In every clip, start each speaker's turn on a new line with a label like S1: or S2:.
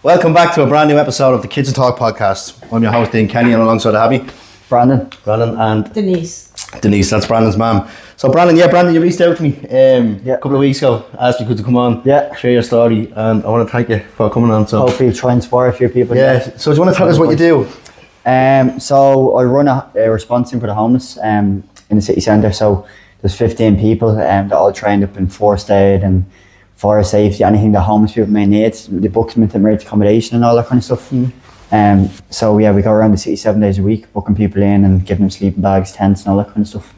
S1: Welcome back to a brand new episode of the Kids and Talk podcast. I'm your host, Dean Kenny, and alongside Abby,
S2: Brandon
S1: and
S3: Denise,
S1: that's Brandon's mum. So Brandon, you reached out to me a couple of weeks ago, asked me could you come on, share your story, and I want to thank you for coming on. So
S2: hopefully try and inspire a few people.
S1: So do you want to tell us what you do?
S2: So I run a response team for the homeless in the city centre. So there's 15 people that all trained up in first aid and fire safety, anything that homeless people may need. They book them into emergency accommodation and all that kind of stuff. So we go around the city 7 days a week, booking people in and giving them sleeping bags, tents and all that kind of stuff.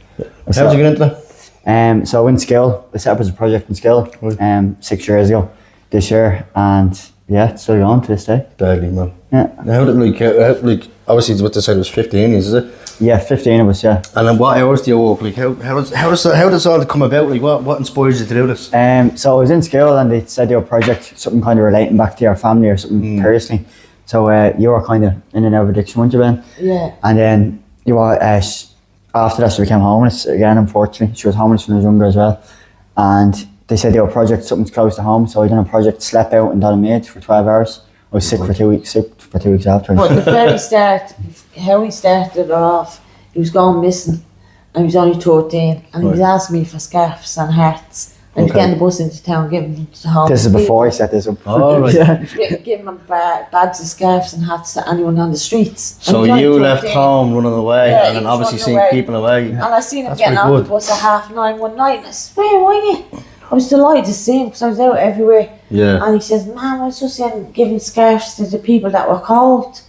S1: How did you get into that?
S2: So in Skill, I set up as a project in Skill 6 years ago this year, and it's still going to this day.
S1: Deadly, man.
S2: Yeah.
S1: How did obviously what they said was 15, is it?
S2: Yeah, 15 of us, yeah.
S1: And then what hours do you work? Like how does all come about? Like what inspires you to do this?
S2: So I was in school and they said your project, something kind of relating back to your family or something personally. So you were kind of in and out of addiction, weren't you, Ben?
S3: Yeah.
S2: And then you were, after that she became homeless again, unfortunately. She was homeless when I was younger as well. And they said your project, something's close to home. So I done a project, slept out in Donaghmede for 12 hours. I was sick for 2 weeks after.
S3: But the very start, how he started it off, he was going missing and he was only 13 and he was asking me for scarves and hats and he was getting the bus into town, giving them to homeless
S2: This is before
S3: people.
S2: he set this up.
S1: Oh, right.
S3: Giving them bags of scarves and hats to anyone on the streets.
S1: So you left home running away and then obviously seeing people away.
S3: And I seen him
S1: That's
S3: getting
S1: pretty
S3: off the bus at 9:30 one night and I said, where were you? I was delighted to see him because I was out everywhere.
S1: Yeah.
S3: And he says, Mum, I was just giving scarves to the people that were cold.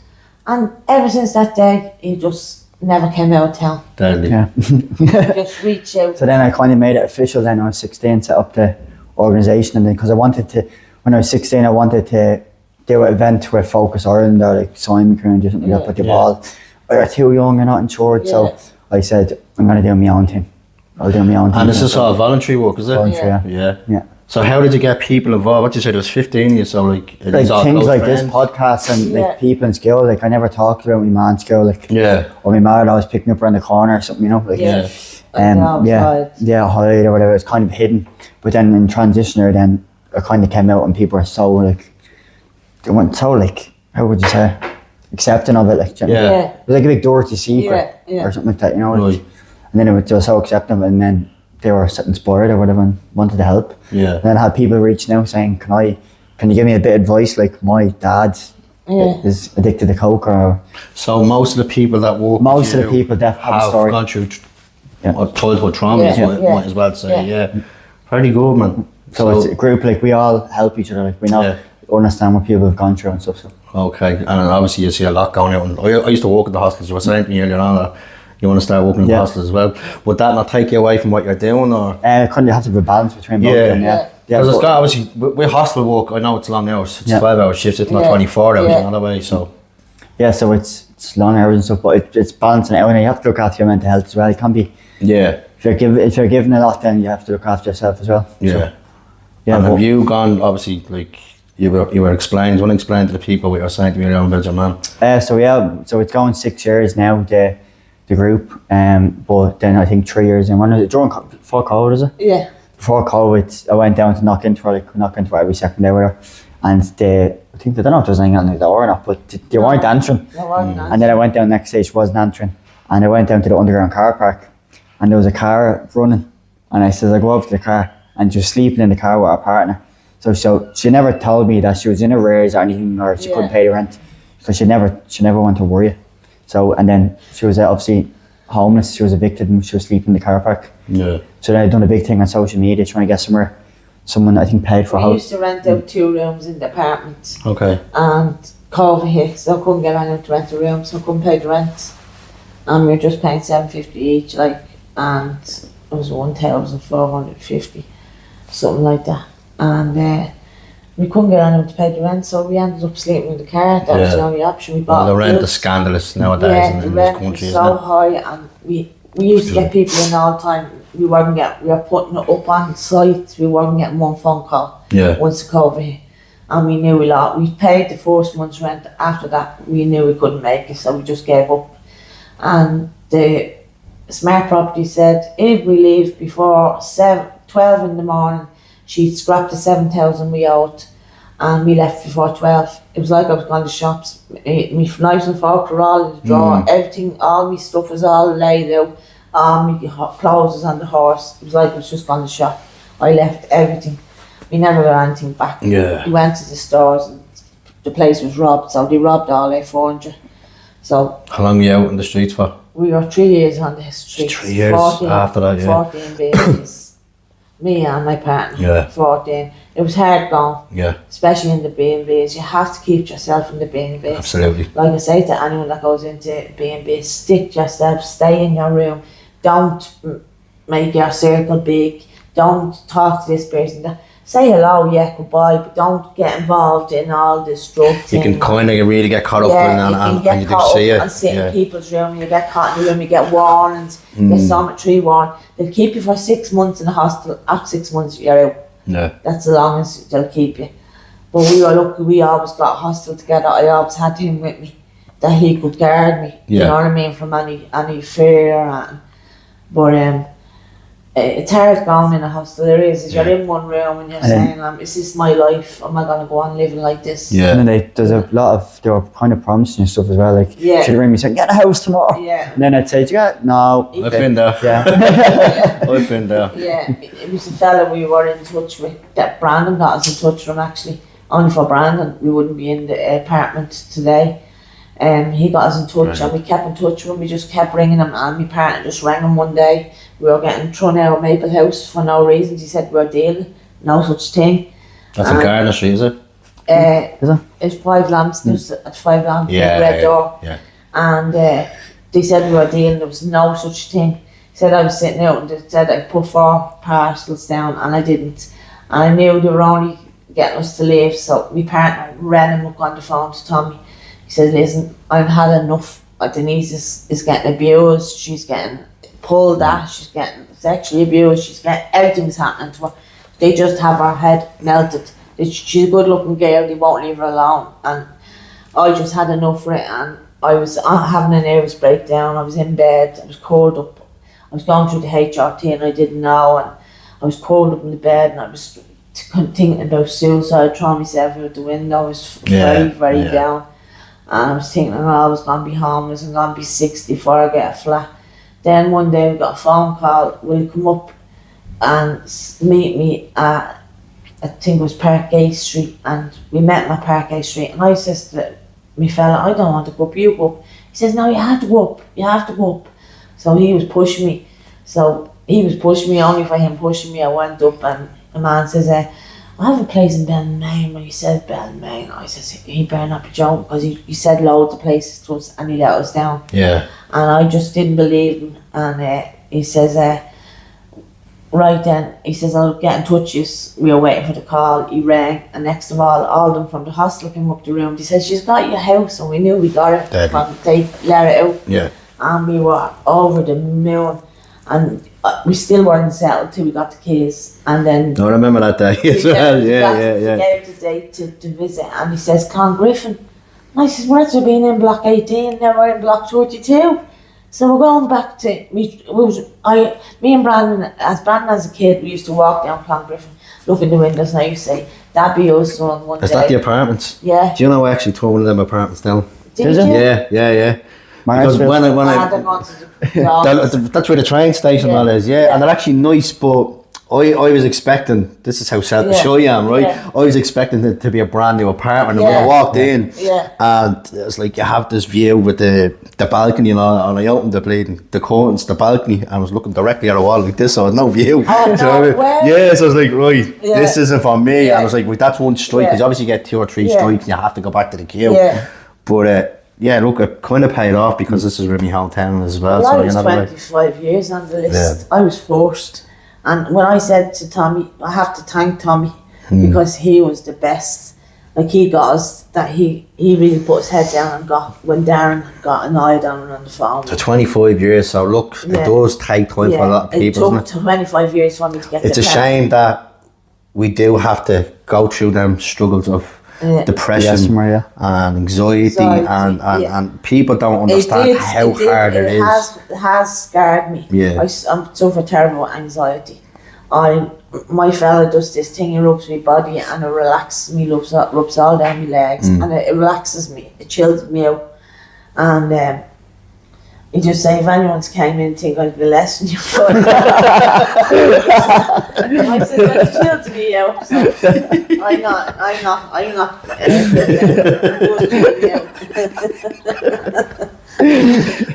S3: And ever since that day, he just never came out of town.
S1: Deadly.
S2: Yeah.
S3: He just reached out.
S2: So then I kind of made it official then. I was 16, set up the organisation, and then because I wanted to, when I was 16, I wanted to do an event with Focus Ireland or like Simon Crunch or something like that, but you're all, you're too young, you're not insured. So I said, I'm going to do my own thing. I'll do my own thing.
S1: And this is all voluntary work, is it?
S2: Voluntary,
S1: Yeah. So how did you get people involved? What you said, it was 15 years, so like
S2: things like
S1: friends?
S2: this podcast and like people in school, like I never talked about my man in school, like or my mother always picked me up around the corner or something, you know, like hide or whatever. It's kind of hidden, but then in transitioner, then it kind of came out and people are so like, they went so like, how would you say, accepting of it, like it was like a big Dorothy secret or something like that, you know.
S1: Right.
S2: And then they were so accepting, and then they were inspired or whatever and wanted to help.
S1: Yeah.
S2: And then I had people reaching out saying, can you give me a bit of advice? Like my dad is addicted to coke or.
S1: So most of the people that walk
S2: Most of the people that have a story.
S1: Gone through childhood trauma, might as well say. Very good, man.
S2: So it's a group, like we all help each other, like we know, understand what people have gone through and stuff. So.
S1: Okay, and obviously you see a lot going on. I used to work at the hostels. You were saying to me earlier on that you want to start working in the hostels as well. Would that not take you away from what you're doing, or?
S2: Kind of have to have a balance between both of them,
S1: Because it's got, obviously, with hostel work, I know it's long hours. It's 12-hour shifts, it's not 24 hours another way, so. Yeah,
S2: so it's long hours and stuff, but it's balancing it out, and you have to look after your mental health as well. It can be.
S1: Yeah.
S2: If you're giving a lot, then you have to look after yourself as well.
S1: Yeah.
S2: So,
S1: and have you gone, obviously, like, you were explaining, do you want to explain to the people what you were saying to me around about your man?
S2: So it's going 6 years now, the group, but then I think 3 years in, before COVID, is it?
S3: Yeah.
S2: Before COVID, I went down to knock into her every second day with her, and I think they don't know if there was anything on the door or not, but they weren't answering.
S3: They weren't answering.
S2: And then I went down the next day, she wasn't answering, and I went down to the underground car park, and there was a car running, and I said, I go over to the car, and she was sleeping in the car with her partner. So she never told me that she was in arrears or anything, or she couldn't pay the rent, because she never wanted to worry. So, and then she was obviously homeless, she was evicted and she was sleeping in the car park.
S1: Yeah.
S2: So then I'd done a big thing on social media trying to get someone I think paid for a house.
S3: We used to rent out 2 rooms in the apartment.
S1: Okay.
S3: And COVID hit, so I couldn't get anyone to rent a room, so I couldn't pay the rent. And we were just paying $750 each, like, and it was 1,450, something like that. And we couldn't get anyone to pay the rent, so we ended up sleeping in the car. That was the only option we bought.
S1: The rent is scandalous nowadays in this country,
S3: isn't it? So high, and we used to get people in all the time. We were putting it up on sites. We weren't getting one phone call once the COVID hit. And we knew we paid the first month's rent. After that, we knew we couldn't make it, so we just gave up. And the Smart Property said, if we leave before 12 in the morning, she'd scrap the 7,000 we owed, and we left before 12. It was like I was going to the shops. My knives and forks were all in the drawer. Everything, all my stuff was all laid out. All my clothes was on the horse. It was like I was just going to the shop. I left everything. We never got anything back.
S1: Yeah.
S3: We went to the stores and the place was robbed, so they robbed all their furniture. So
S1: how long were you out in the streets for?
S3: we were 3 years on the streets.
S1: 3 years after that, yeah.
S3: 14 babies. Me and my partner.
S1: Yeah.
S3: 14. It was hard going.
S1: Yeah.
S3: Especially in the B&Bs. You have to keep yourself in the B&Bs.
S1: Absolutely.
S3: Like I say to anyone that goes into B&B, stick yourself, stay in your room. Don't make your circle big. Don't talk to this person. Say hello, yeah, goodbye, but don't get involved in all this drug thing.
S1: You can kind of really get caught up and you do see it.
S3: And sit in people's room, you get caught in the room, you get warnings, you get dormitory warned. They'll keep you for 6 months in a hostel. After 6 months, you're out.
S1: Yeah.
S3: That's the longest they'll keep you. But we were lucky, we always got a hostel together. I always had him with me, that he could guard me.
S1: Yeah.
S3: You know what I mean? From any fear. But it's hard going in a hostel. There is. You're in one room and you're saying, "Is this my life? Am I gonna go on living like this?"
S1: Yeah.
S2: And then there's a lot of, they were kind of promising and stuff as well. Like, she'd ring me saying, "Get a house tomorrow."
S3: Yeah.
S2: And then I'd say, "Yeah, no."
S1: I've been there.
S2: Yeah.
S1: I've been there.
S3: Yeah, it was a fella we were in touch with, that Brandon got us in touch with actually. Only for Brandon, we wouldn't be in the apartment today. He got us in touch and we kept in touch with him. We just kept ringing him, and my partner just rang him one day. We were getting thrown out of Maple House for no reason. He said we were dealing, no such thing.
S1: That's in Gardner Street, is it?
S2: Is it?
S3: It's 5 Lamps, there's at 5 Lamps, red door.
S1: Yeah.
S3: And they said we were dealing, there was no such thing. He said I was sitting out and they said I put 4 parcels down and I didn't. And I knew they were only getting us to leave, so my partner ran him up on the phone to Tommy. He said, "Listen, I've had enough. Denise is getting abused, she's getting pulled at, she's getting sexually abused, she's getting, everything's happening to her. They just have her head melted. She's a good looking girl, they won't leave her alone." And I just had enough of it, and I was having a nervous breakdown. I was in bed, I was cold up. I was going through the HRT and I didn't know, and I was cold up in the bed and I was thinking about suicide, throwing myself out the window. I was very down. And I was thinking, I was going to be homeless, I'm going to be 60 before I get a flat. Then one day we got a phone call, will you come up and meet me at, I think it was Parkgate Street, and we met him at Parkgate Street, and I says to me fella, "I don't want to go up, you go up." He says, "No, you have to go up, you have to go up." So he was pushing me, only for him pushing me, I went up, and the man says, "I have a place in Balmain." When he said Balmain, I says, he better not be joking, because he said loads of places to us and he let us down.
S1: Yeah.
S3: And I just didn't believe him. And he says, right then, he says, "I'll get in touch with you." We were waiting for the call. He rang, and next of all of them from the hostel came up the room. He said, "She's got your house," and we knew we got it. They let it out.
S1: Yeah.
S3: And we were over the moon. And we still weren't settled till we got the keys, and then
S1: I remember that day as well.
S3: He gave the date to visit, and he says, "Clongriffin." And I says, "Where's we been in block 18? Now we're in block 32. So we're going back to me and Brandon as a kid, we used to walk down Clongriffin, look in the windows, and I used to say, "That'd be us on one day."
S1: Is that the apartments?
S3: Yeah.
S1: Do you know I actually tore one of them apartments down?
S3: Did you?
S1: Yeah. Because when that's where the train station is, and they're actually nice, but I was expecting, this is how selfish I am, right?
S3: Yeah.
S1: I was expecting it to be a brand new apartment, and when I walked in, and it's like you have this view with the balcony and all, and I opened the curtains, the balcony, and I was looking directly at a wall like this, so I had no view.
S3: Oh,
S1: so I was like, right, this isn't for me, and I was like, well, that's one strike, because obviously you get 2 or 3 strikes and you have to go back to the queue. But look, it kind of paid off, because this is where my hometown as well.
S3: I was 25 years on the list. I was forced. And when I said to Tommy, I have to thank Tommy, because he was the best. Like, he got us, that he really put his head down and when Darren got an eye down on the phone.
S1: So 25 years, so look, it does take time for a lot of people,
S3: it took 25 years for me to get
S1: It's a shame that we do have to go through them struggles of depression and anxiety and people don't understand how hard it is.
S3: It has scarred me. I suffer terrible anxiety. I'm my fella does this thing, he rubs my body and it relaxes me, rubs all down my legs, and it relaxes me, it chills me out. And he just say, if anyone's came in, think I'd be less than you. I said, well, it chills me out, so I'm not.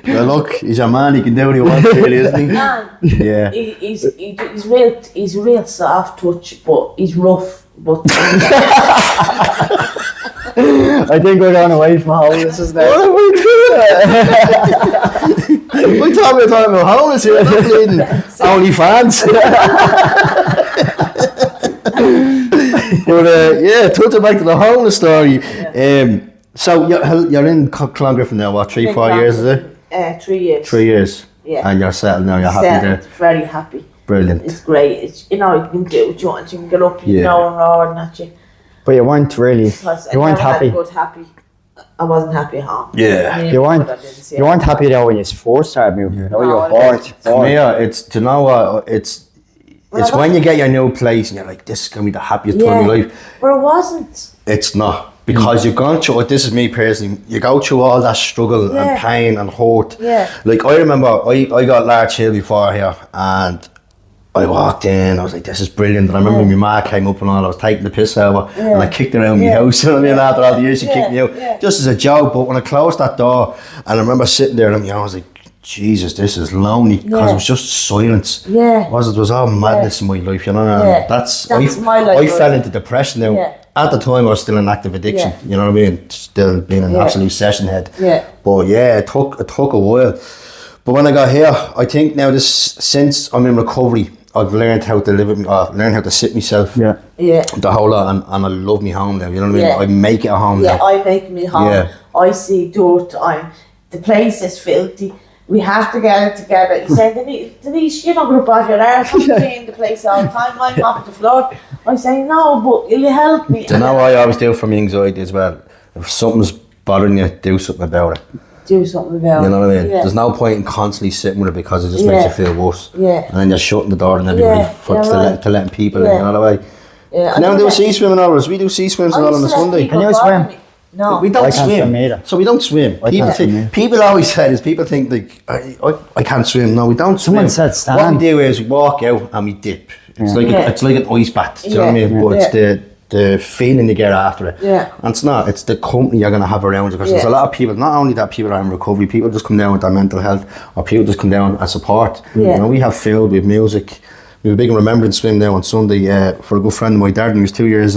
S1: Well, look, he's your man, he can do what he wants, really, isn't he?
S3: Man,
S1: yeah.
S3: He's real soft touch, but he's rough. But
S2: I think we're going away from homelessness now.
S1: What are we doing? We talking about homeless here, not bleeding OnlyFans. But yeah, touching back to the homeless story. So you're in Clongriffin now, what, 3-4 years, is it?
S3: 3 years.
S1: 3 years.
S3: Yeah.
S1: And you're settled now, you're happy there.
S3: Very happy.
S1: Brilliant.
S3: It's great. It's, you know, you can do what you want. You can get up, you know, and roar and at you.
S2: But you weren't really, you weren't happy.
S3: I wasn't happy at home.
S1: Yeah.
S2: You weren't happy though when you first started moving. You know, you were bored.
S1: Yeah, it's, do you know what, it's when you get your new place and you're like, this is going to be the happiest time of your life.
S3: But it wasn't.
S1: It's not. Because you've gone through, this is me personally, you go through all that struggle and pain and hurt.
S3: Yeah.
S1: Like, I remember, I got Larch Hill before here, and I walked in, I was like, this is brilliant. And I remember my ma came up and all, I was taking the piss out of her, and I kicked her around my house, you know what I mean, after all the years she kicked me out. Just as a joke, but when I closed that door, and I remember sitting there, and I was like, Jesus, this is lonely, because it was just silence. It was all madness in my life, you know. And that's my life. I fell into depression now. At the time, I was still in active addiction. You know what I mean? Still being an absolute session head. But yeah, it took a while. But when I got here, I think now since I'm in recovery, I've learned how to live with learned how to sit myself. The whole lot, and I love me home now. You know what I mean? I make it a home now.
S3: I make me home. I see dirt. The place is filthy. We have to get it together. He said, Denise, you're not going to bother your arse. I'm cleaning the place all the time. I'm mopping the floor. I say, no, but will you help me?
S1: Do you know what I always do for my anxiety as well? If something's bothering you, do something about it.
S3: Do something about it.
S1: You know what I mean? There's no point in constantly sitting with it, because it just makes you feel worse. And then you're shutting the door and everybody to letting people in, you know the way? Now do sea swimming hours. We do sea swims and all on a Sunday.
S2: Can you swim?
S3: No,
S1: we don't
S2: I can't swim either.
S1: So we don't swim. People always say this. People think like I can't swim. No, we don't swim.
S2: Someone said stand.
S1: What we do is we walk out and we dip. It's like it's like an ice bath. Do you know what I mean? But it's the feeling you get after it. And it's not. It's the company you're gonna have around you, because there's a lot of people. Not only that people are in recovery, people just come down with their mental health, or people just come down as support. You know, we have food, we have music. We have a big remembrance swim now on Sunday for a good friend of my dad, and he was 2 years.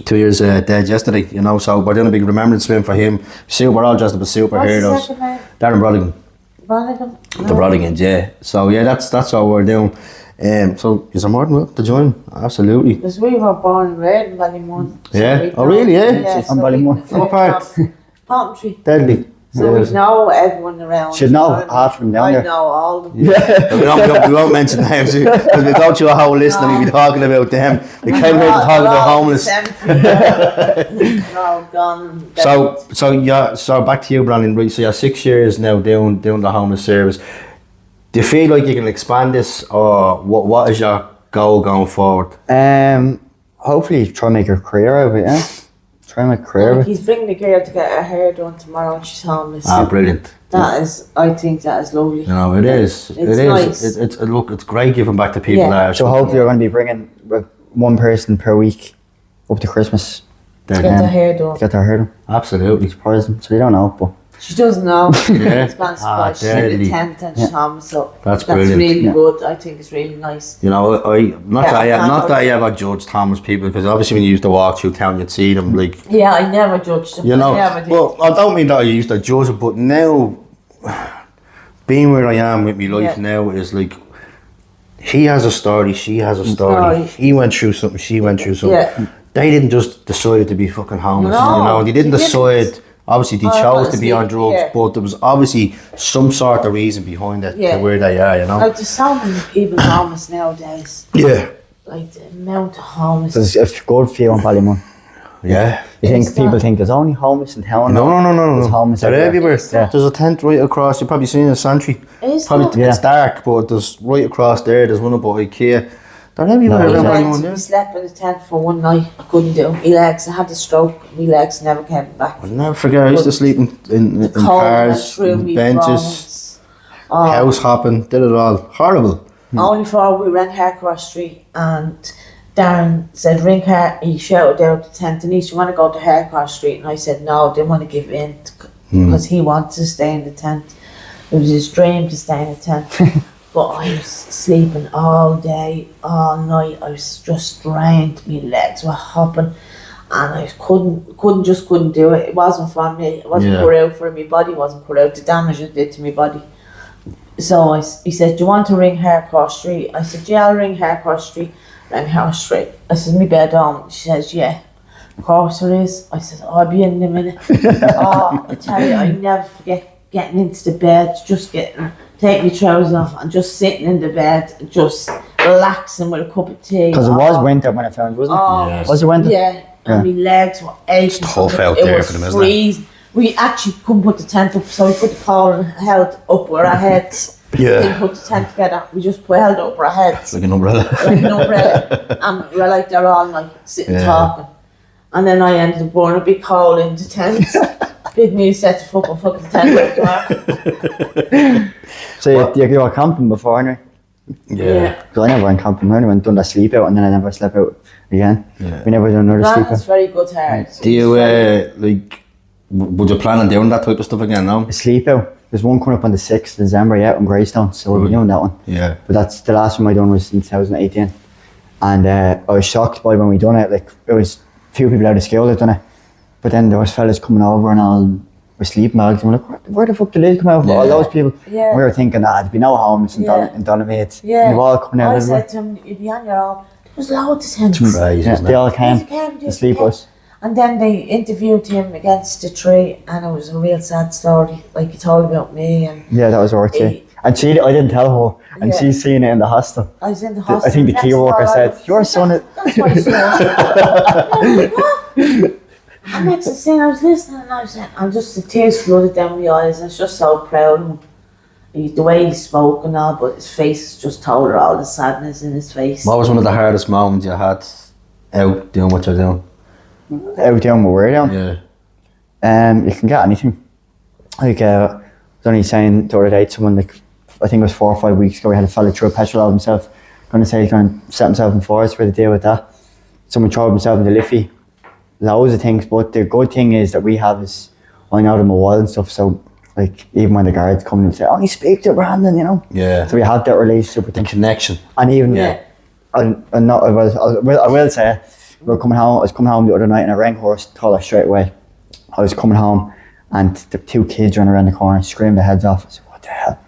S1: 2 years dead yesterday, you know, so we're doing a big remembrance swim for him. We're all dressed up as superheroes.
S3: What's his second name?
S1: Darren Brodigan.
S3: Brodigan?
S1: The Brodigans, yeah. So yeah, that's what we're doing. So is there more than welcome to join? Absolutely.
S3: Because we were born and reared in Ballymun.
S1: Yeah. Oh really? Yeah.
S2: From Ballymun.
S1: What part?
S3: Palmtree.
S1: Deadly.
S3: So we know everyone around.
S2: Should know half of them down there.
S3: I know all of them.
S1: we won't mention names, because we go through a whole list and we'll be talking about them. We came here to talk about homeless. So back to you, Brandon. Right, so you're 6 years now doing the homeless service. Do you feel like you can expand this, or what is your goal going forward?
S2: Hopefully try and make a career out of it, Try and make a career out of it.
S3: He's bringing the girl to get her hair done tomorrow, and she's homeless.
S1: Brilliant.
S3: I think that is lovely.
S1: You know, it is.
S3: It's nice.
S1: It's great giving back to people there.
S2: So hopefully you're going to be bringing one person per week up to Christmas.
S3: To get their hair done.
S1: Absolutely.
S2: Surprise them. So you don't know, but
S3: she doesn't know. She's in the tent and she's homeless, so that's brilliant. Really good. I think it's really nice.
S1: You know, not that I ever judged homeless people, because obviously when you used to walk through town, you'd see them like.
S3: Yeah, I never judged them.
S1: You know, well, I don't mean that I used to judge it, but now, being where I am with my life now is like, he has a story, she has a story. He went through something, she went through something. They didn't just decide to be fucking homeless. You know, they didn't decide. Obviously, they chose to be on drugs, but there was obviously some sort of reason behind it to where they are, you know.
S3: Like, there's so many people homeless nowadays. Like, the amount of homeless.
S2: There's a good few in Ballymun.
S1: Yeah.
S2: You think people think there's only homeless in town?
S1: No.
S2: There's homeless
S1: They're everywhere. There's a tent right across. You've probably seen a sentry.
S3: It's
S1: dark, but there's right across there. There's one up by IKEA. They're everywhere
S3: We
S1: around
S3: went,
S1: anyone,
S3: we slept in the tent for one night. I couldn't do it. My legs, I had a stroke. My legs never came back.
S1: I'll never forget, I used to sleep in cars, in benches, house hopping, did it all. Horrible.
S3: Only for we ran Harcourt Street and Darren said, he shouted out the tent, Denise, you want to go to Harcourt Street? And I said, no, I didn't want to give in because he wanted to stay in the tent. It was his dream to stay in the tent. But I was sleeping all day, all night. I was just drained. My legs were hopping. And I couldn't do it. It wasn't for me. It wasn't put out for me. My body wasn't put out. The damage it did to my body. So he said, do you want to ring Harcourt Street? I said, yeah, I'll ring Harcourt Street. Rang Harcourt Street. I said, my bed home. She says, yeah. Of course it is. I said, I'll be in a minute. I tell you, I never forget getting into the bed, just taking my trousers off and just sitting in the bed, just relaxing with a cup of tea.
S2: Because it was winter when I found, wasn't it? Was it winter?
S3: Yeah. And my legs were aching.
S1: It's tough out there for them, isn't it?
S3: We actually couldn't put the tent up, so we put the pole and held up over our heads.
S1: Yeah.
S3: Didn't put the tent together. We just held it up our heads.
S1: Like an umbrella.
S3: Like an umbrella. And we're like there all night, sitting talking. And then I ended up burning a big hole in the tent. Big me set to fucking tent up.
S2: So you were camping before, anyway?
S1: Yeah.
S2: Because I never went camping. I only went done that sleep out and then I never slept out again. Yeah. We never done another sleep out.
S3: It's very good hard.
S1: Do you, would you plan on doing that type of stuff again now?
S2: A sleep out. There's one coming up on the 6th of December, on Greystone, so we'll be doing that one.
S1: Yeah.
S2: But that's the last one I done was in 2018. And I was shocked by when we done it, like, it was a few people out of school that done it. But then there was fellas coming over and all were sleeping bags and we're like, where the fuck did they come out? All those people. Yeah. We were thinking, there'd be no homeless in Donovan.
S3: Yeah.
S2: They were all coming out.
S3: I said to him, you'd be on your own. There was loads of tents.
S2: They all came to sleep with us.
S3: And then they interviewed him against the tree and it was a real sad story. Like he told about me and...
S2: Yeah, that was worth it. And I didn't tell her, and she's seen it in the hostel.
S3: I was in the hostel.
S2: I think the key worker said, your son is...
S3: That's my son. What? And next thing I was listening and I was saying, the tears flooded down my eyes. I was just so proud of him. The way he spoke and all, but his face just told her all the sadness in his face.
S1: What was one of the hardest moments you had out doing what you're doing?
S2: Out doing what we're doing?
S1: Yeah.
S2: You can get anything. Like, I was only saying the other day to someone, like, I think it was 4 or 5 weeks ago, we had a fella throw a petrol out himself. Going to say he's going to set himself in forest for the deal with that. Someone threw himself in the Liffey. Loads of things, but the good thing is that we have is, I know them a while and stuff, so like even when the guards come and say, oh, you speak to Brandon, you know?
S1: Yeah.
S2: So we have that relationship with them.
S1: The connection.
S2: And even, I will say, I was coming home the other night and I rang her, told her straight away. I was coming home and the 2 kids ran around the corner, screamed their heads off. I said, what the hell?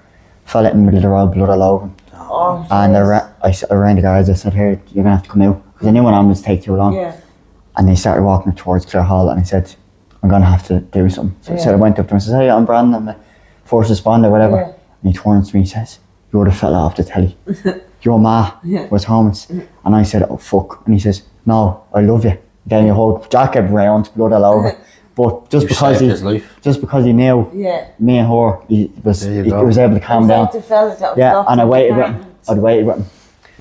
S2: Fell in the middle of the road, blood all over him.
S3: Oh,
S2: and I rang the guards, I said, here, you're going to have to come out. Because I knew an ambulance take too long.
S3: Yeah.
S2: And they started walking towards Clare Hall and I said, I'm going to have to do something. So I went up to him and said, hey, I'm Brandon, I'm a first responder, whatever. Yeah. And he turns to me and says, you're the fella off the telly. Your ma was homeless. And I said, oh, fuck. And he says, no, I love you. Gave me a hug, jacket round, blood all over. But just because he knew me and her, he was able to calm down. And I waited with him. I'd waited with him.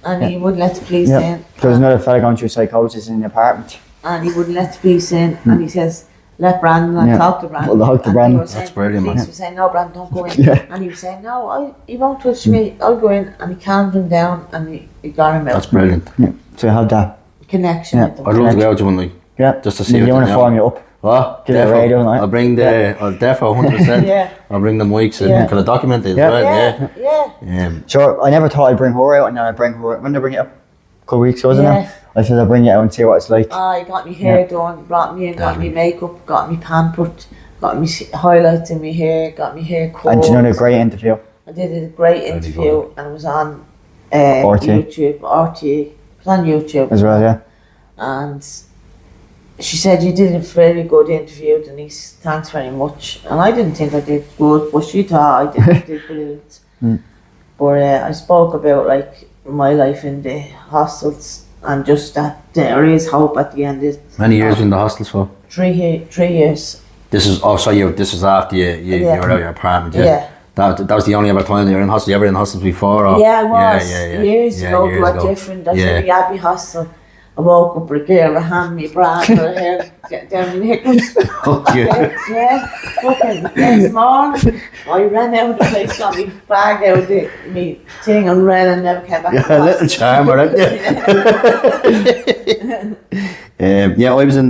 S3: And he wouldn't let the police in.
S2: There was another fella going through psychosis in the apartment.
S3: And he wouldn't let the police in. And he says, let Brandon, talk to Brandon.
S2: Well, talk to Brandon.
S1: That's brilliant, man.
S3: The police were saying, no, Brandon, don't go in. And he was saying, no, he won't touch me. I'll go in. And he calmed him down and he got him out.
S1: That's brilliant.
S2: Yeah. So you have that
S3: connection with them.
S1: I'd love to go out to one night.
S2: Yeah.
S1: Just to see
S2: you want to form you up.
S1: What?
S2: Get a radio night.
S1: I'll bring I'll defo 100%. I'll bring the mics and kind of document it as well. Yeah.
S2: Sure, I never thought I'd bring her out and now I bring her out. When did I bring it up? A couple of weeks, wasn't it? I said I'll bring you out and see what it's like.
S3: He got me hair done, brought me in, got me makeup, got me pampered, got me highlights in my hair, got me hair cut.
S2: And you done a great interview.
S3: I did a great interview and it was on YouTube, RT. It was on YouTube.
S2: As well, yeah.
S3: And she said, you did a very good interview, Denise, thanks very much. And I didn't think I did good, but she thought I did brilliant. But I spoke about like my life in the hostels and just that there is hope at the end.
S1: Many years in the hostels for?
S3: 3 years.
S1: This is this is after you were out of your apartment, That was the only ever time you were in hostel. You ever in hostels before? Or?
S3: Yeah, I was. Years ago, it was different. I was in the Abbey hostel. I woke up with a girl, a hand me bra, her hair, get down in knickers. Yeah, fucking next morning, I ran out of the place, got my bag out, me thing, and ran and never came back.
S1: Yeah, a little charmer, aren't you?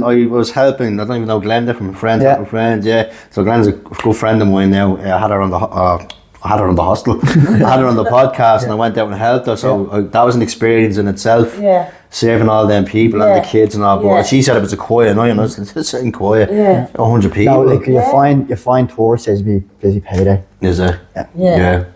S1: I was helping, I don't even know Glenda from friends, yeah. So Glenda's a good friend of mine now. I had her on the hostel. I had her on the podcast and I went out and helped her. So that was an experience in itself. Yeah. Saving all them people and the kids and all. But she said it was a quiet night, and I was sitting quiet. Yeah. 100 people.
S2: No, like you find tours says be busy payday.
S1: Is it?
S2: Yeah.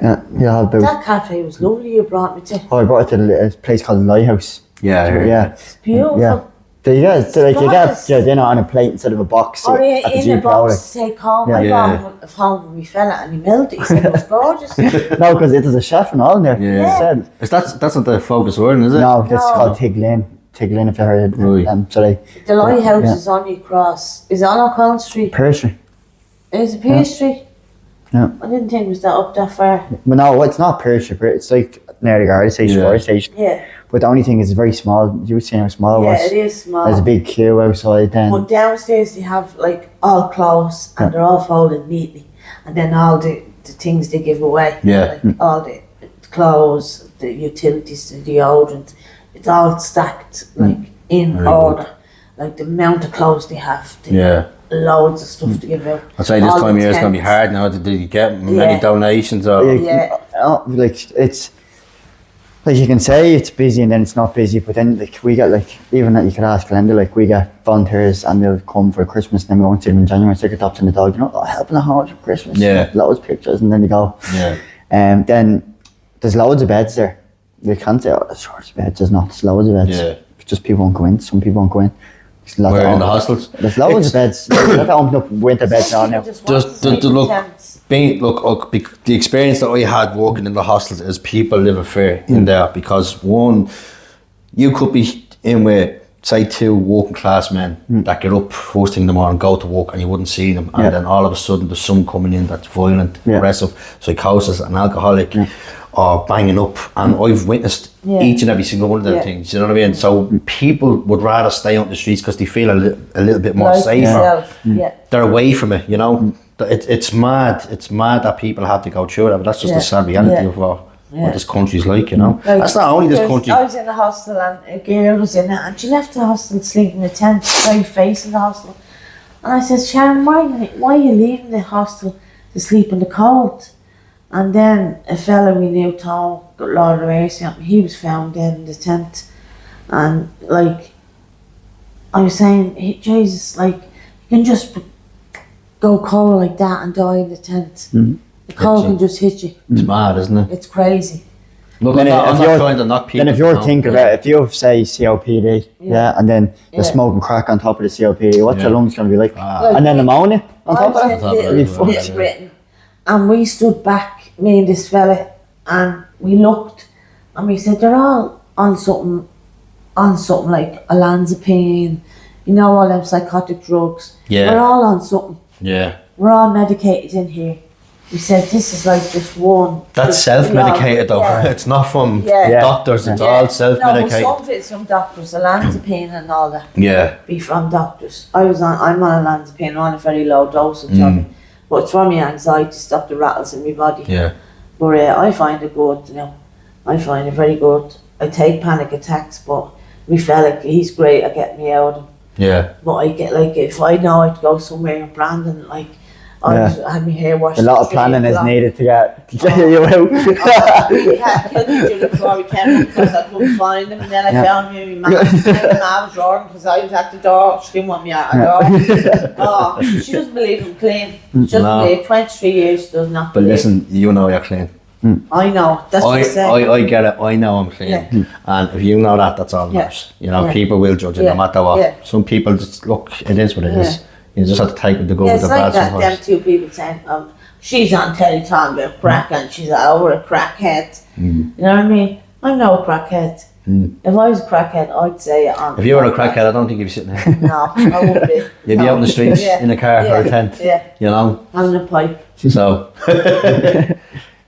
S3: That cafe was lovely. You brought me to.
S2: Oh, I brought it to a place called Lighthouse.
S1: Yeah.
S3: It's beautiful.
S2: Yeah. You get your dinner on a plate instead of a box.
S3: Or in a box to take home. I brought home from my fella and he melted. He said it was gorgeous.
S2: No, because there's a chef and all in there.
S1: Yeah. That's not the focus word, is it?
S2: No, that's called Tiglin. Tiglin, if you heard it.
S3: The lighthouse is on your cross. Is it on O'Connell Street?
S2: Pear Street.
S3: Is it Pear Street?
S2: Yeah.
S3: I didn't think it was that up that far.
S2: But no, it's not Pear Street. It's like near the Garda Station, Fire Station. Yeah. But the only thing is it's very small. You were seeing how small it was.
S3: Yeah, it is small.
S2: There's a big queue outside then.
S3: But downstairs they have like all clothes and they're all folded neatly. And then all the things they give away.
S1: Yeah.
S3: Like all the clothes, the utilities, the deodorant. It's all stacked like in order. Like the amount of clothes they have. Loads of stuff to give out.
S1: I'd say this time of year is going to be hard now. Did you get many donations? Or?
S2: It's... Like you can say it's busy and then it's not busy, but then like we get like, even that you could ask Glenda, like we get volunteers and they'll come for Christmas and then we won't see them in January, stick a tops in the dog, helping the house for Christmas. Yeah. Loads of pictures and then they go. Yeah. Then there's loads of beds there. You can't say, there's shorts of beds, there's not, there's loads of beds. Yeah. Just people won't go in, some people won't go in.
S1: We're in the hostels.
S2: There's loads of beds. They've opened up winter beds now.
S1: The experience that I had working in the hostels is people live a fear in there because one, you could be in with say 2 working class men that get up first thing in the morning, go to work and you wouldn't see them, and then all of a sudden there's some coming in that's violent, aggressive, psychosis and alcoholic. Or banging up, and I've witnessed each and every single one of them things. You know what I mean? So people would rather stay on the streets because they feel a little bit more safer. They're away from it. You know, it's mad. It's mad that people have to go through that, but that's just the sad reality of what this country's like. You know, that's not only this country.
S3: I was in the hostel and a girl was in it, and she left the hostel sleeping in a tent, very facing the hostel. And I said, Sharon, why are you leaving the hostel to sleep in the cold? And then a fella we knew, Tom, Lord of Mercy, he was found dead in the tent. And like, I was saying, Jesus, like, you can just go cold like that and die in the tent. The cold can just hit you.
S1: It's mad, isn't it?
S3: It's crazy.
S1: Look, I'm not trying to knock people.
S2: Then if you're thinking about it, if you say COPD, and then you're smoking crack on top of the COPD, what's your lungs going to be like? And then pneumonia on top of that?
S3: And we stood back, me and this fella, and we looked, and we said, they're all on something like olanzapine, all them psychotic drugs. Yeah. We're all on something. Yeah. We're all medicated in here. We said, this is like just one.
S1: That's self-medicated though. It's not from doctors, it's all self-medicated.
S3: No, some of it's from doctors, olanzapine and all that.
S1: Yeah.
S3: Be from doctors. I'm on olanzapine, I'm on a very low dosage of it. But it's for my anxiety, stop the rattles in my body. Yeah. But I find it good, I find it very good. I take panic attacks, but my fella, he's great at getting me out of them. Yeah. But I get like, if I know I'd go somewhere in Brandon, like, I had my hair washed.
S2: A lot of planning is needed to get you out.
S3: We had killed each other before we came because I couldn't find him, and then I found him. My mum was roaring because I was at the door. She didn't want me at the door. She doesn't believe I'm clean. She doesn't believe. 23 years, she does not believe.
S1: But listen, you know you're clean.
S3: I know. That's what I say.
S1: I get it. I know I'm clean. And if you know that, that's all that matters. People will judge you no matter what. Some people just look. It is what it is. You just have to take it to go with the bad sometimes.
S3: Them 2 people saying, she's on telly talking about crack and she's over a crackhead. You know what I mean? I'm no crackhead. If I was a crackhead, I'd say it on.
S1: If you were a crackhead, I don't think you'd be sitting here.
S3: No, I wouldn't be.
S1: You'd be out in the streets in a car or a tent.
S3: Yeah.
S1: You know?
S3: Having a pipe.
S1: So,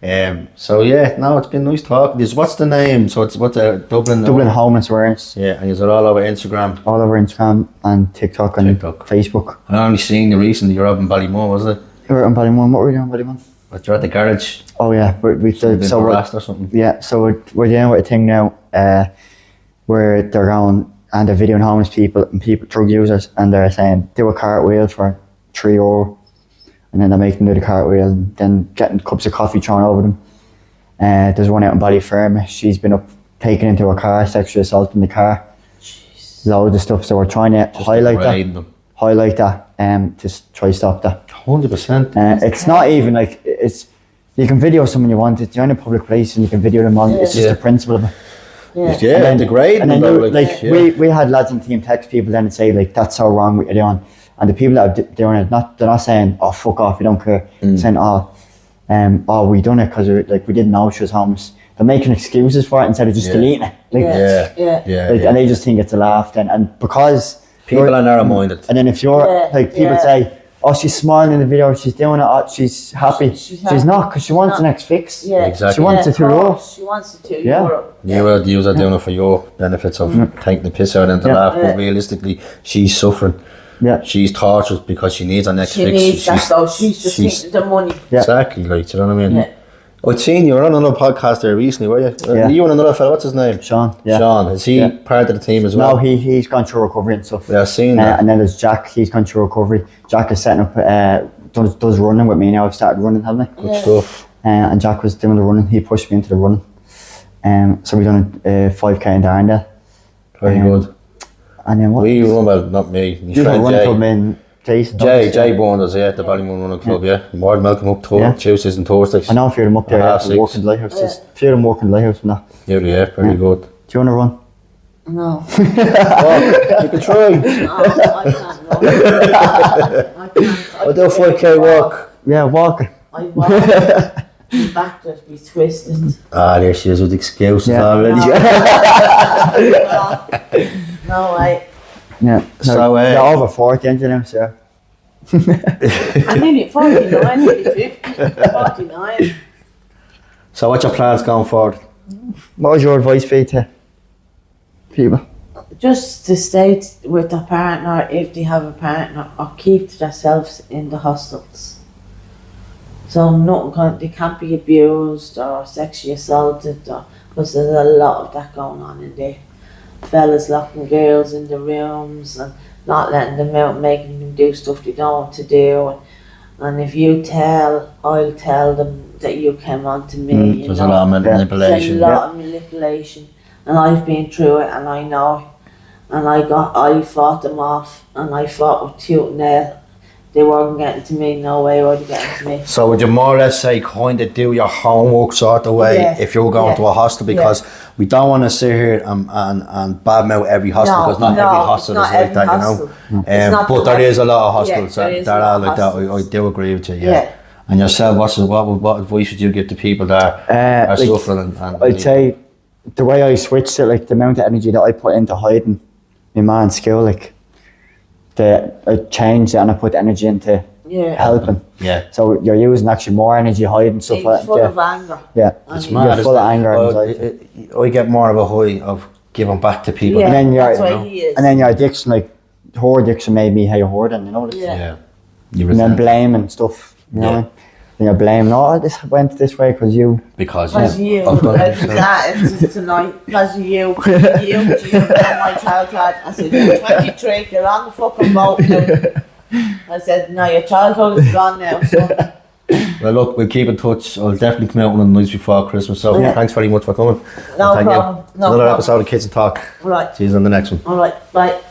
S1: no, it's been nice talking to you. What's the name? So what's Dublin?
S2: Dublin Homeless Awareness.
S1: Yeah, and you're all over Instagram.
S2: All over Instagram and TikTok and Facebook.
S1: I only seen you recently. You're up in Ballymore, was it?
S2: We were in Ballymun. What were we doing in Ballymun?
S1: But you're at the garage.
S2: Oh yeah, we did.
S1: So harassed or something.
S2: Yeah, so we're dealing with a thing now where they're going and they're videoing homeless people and drug users, and they're saying do a cartwheel for €3, and then they make them do the cartwheel and then getting cups of coffee thrown over them. There's one out in Ballyfermot. She's been taken into a car, sexual assault in the car. Jeez. Loads of stuff. So we're trying to highlight that to try stop that.
S1: 100%.
S2: It's not even like it's. You can video someone you want. It's you're in a public place and you can video them on. Yeah. It's just the principle of it.
S3: Yeah,
S1: and the grade.
S2: And then we had lads on team text people then and say like that's so wrong what you're doing. And the people that are doing it, they're not saying oh fuck off, we don't care. They're saying we done it because we didn't know she was homeless. They're making excuses for it instead of just deleting it. And they just think it's a laugh then. And because
S1: people are narrow-minded.
S2: And then if you're people say, oh, she's smiling in the video, she's doing it, oh, she's happy. She's not, because she wants the next fix.
S3: Yeah,
S1: exactly.
S2: She wants the €2.
S3: She wants the €2.
S1: You were the user doing it for your benefits of taking the piss out and to laugh, but realistically, she's suffering.
S2: Yeah.
S1: She's tortured because she needs her next fix.
S3: She's just thinking the money.
S1: Yeah. Exactly, like, you know what I mean?
S3: Yeah.
S1: I'd seen you were on another podcast there recently, were you? You and another fella, what's his name?
S2: Sean. Yeah.
S1: Sean, is he part of the team as well?
S2: No, he's gone through recovery and stuff.
S1: Yeah, I've seen that.
S2: And then there's Jack, he's gone through recovery. Jack is setting up, does running with me now. I've started running, haven't I?
S1: Good stuff.
S2: And Jack was doing the running, he pushed me into the running. So we done a 5k in Darndale.
S1: Very good.
S2: And then what?
S1: We run, well, not me.
S2: You run running club in Jason.
S1: Jay Bonders, the Ballymun Running Club, More than welcome up Tuesdays and Thursdays.
S2: I know a few of them up there, working the lighthouse. There's a few of them working the lighthouse and that.
S1: Yeah, very good.
S2: Do you want to run?
S3: No.
S1: You can try.
S3: No, I can't. No. I can't.
S1: I'll do a 5k walk.
S2: Yeah, walk.
S3: I walk. My back just be twisted.
S1: There she is with excuses already.
S3: No way.
S2: Yeah.
S1: So,
S2: you're over 40, aren't you now, sir?
S3: I'm nearly 49, nearly 50, 49.
S1: So what's your plans going forward?
S2: What would your advice be to people?
S3: Just to stay with a partner if they have a partner, or keep to themselves in the hostels. So they can't be abused or sexually assaulted, because there's a lot of that going on in there. Fellas locking girls in the rooms and not letting them out, making them do stuff they don't want to do. And if you tell, I'll tell them that you came on to me.
S1: There's a lot of manipulation.
S3: There's a lot of manipulation. And I've been through it and I know it. And I fought them off, and I fought with tooth and nail. They weren't getting to me, no way were they getting to me.
S1: So would you more or less say kind of do your homework sort of way if you're going to a hostel, because we don't want to sit here and badmouth every hostel, because not every hostel is like that,
S3: hostel.
S1: But there is a lot of hostels that are like that. I do agree with you, And yourself, what advice would you give to people that are suffering?
S2: I'd say the way I switched it, like the amount of energy that I put into hiding my man's skill, like I changed it and I put energy into helping.
S1: Yeah.
S2: So you're using actually more energy hiding stuff like that.
S3: Full of anger.
S2: Yeah.
S1: It's mad.
S2: You're full of anger and anxiety.
S1: I get more of a high of giving back to people.
S3: Yeah,
S2: and then
S3: that's why he is.
S2: And then your addiction, like her addiction made me how you're hoarding, you know?
S3: Yeah.
S2: And then blame and stuff, you know what I mean? Then you're blaming, this went this way because you.
S1: Because
S3: you. It's tonight. Because you know my childhood. I said, you're 23, you're on the fucking boat now. I said, no, your childhood is gone now, so.
S1: Well, look, we'll keep in touch. I'll definitely come out one of the nights before Christmas, so thanks very much for coming.
S3: No problem.
S1: Another episode of Kids and Talk.
S3: All right.
S1: See you on the next one.
S3: All right, bye.